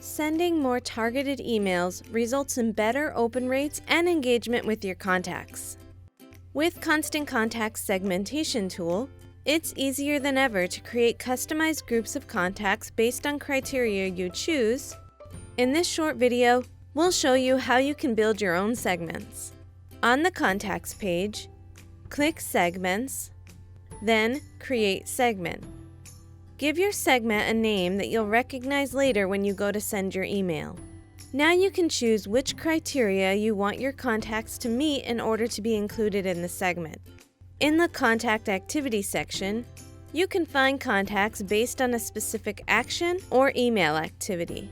Sending more targeted emails results in better open rates and engagement with your contacts. With Constant Contact's segmentation tool, it's easier than ever to create customized groups of contacts based on criteria you choose. In this short video, we'll show you how you can build your own segments. On the Contacts page, click Segments, then Create Segment. Give your segment a name that you'll recognize later when you go to send your email. Now you can choose which criteria you want your contacts to meet in order to be included in the segment. In the Contact Activity section, you can find contacts based on a specific action or email activity.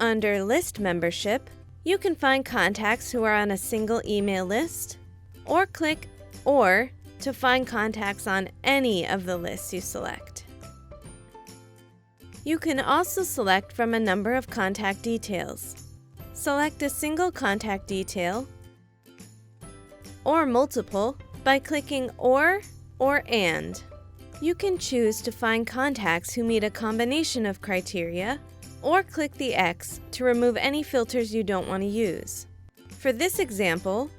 Under List Membership, you can find contacts who are on a single email list, or click Or to find contacts on any of the lists you select. You can also select from a number of contact details. Select a single contact detail or multiple by clicking or and. You can choose to find contacts who meet a combination of criteria, or click the X to remove any filters you don't want to use. For this example,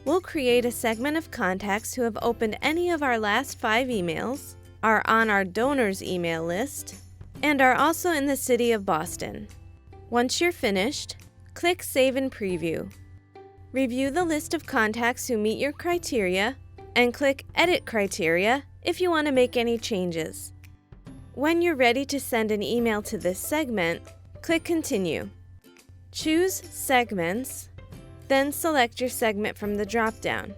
we'll create a segment of contacts who have opened any of our last 5 emails, are on our donors email list, and are also in the city of Boston. Once you're finished, click Save and Preview. Review the list of contacts who meet your criteria, and click Edit Criteria if you want to make any changes. When you're ready to send an email to this segment, click Continue. Choose Segments, then select your segment from the drop-down.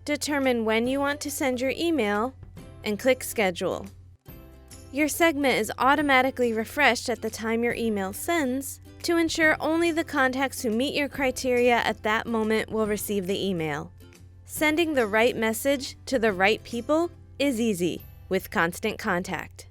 Determine when you want to send your email, and click Schedule. Your segment is automatically refreshed at the time your email sends to ensure only the contacts who meet your criteria at that moment will receive the email. Sending the right message to the right people is easy with Constant Contact.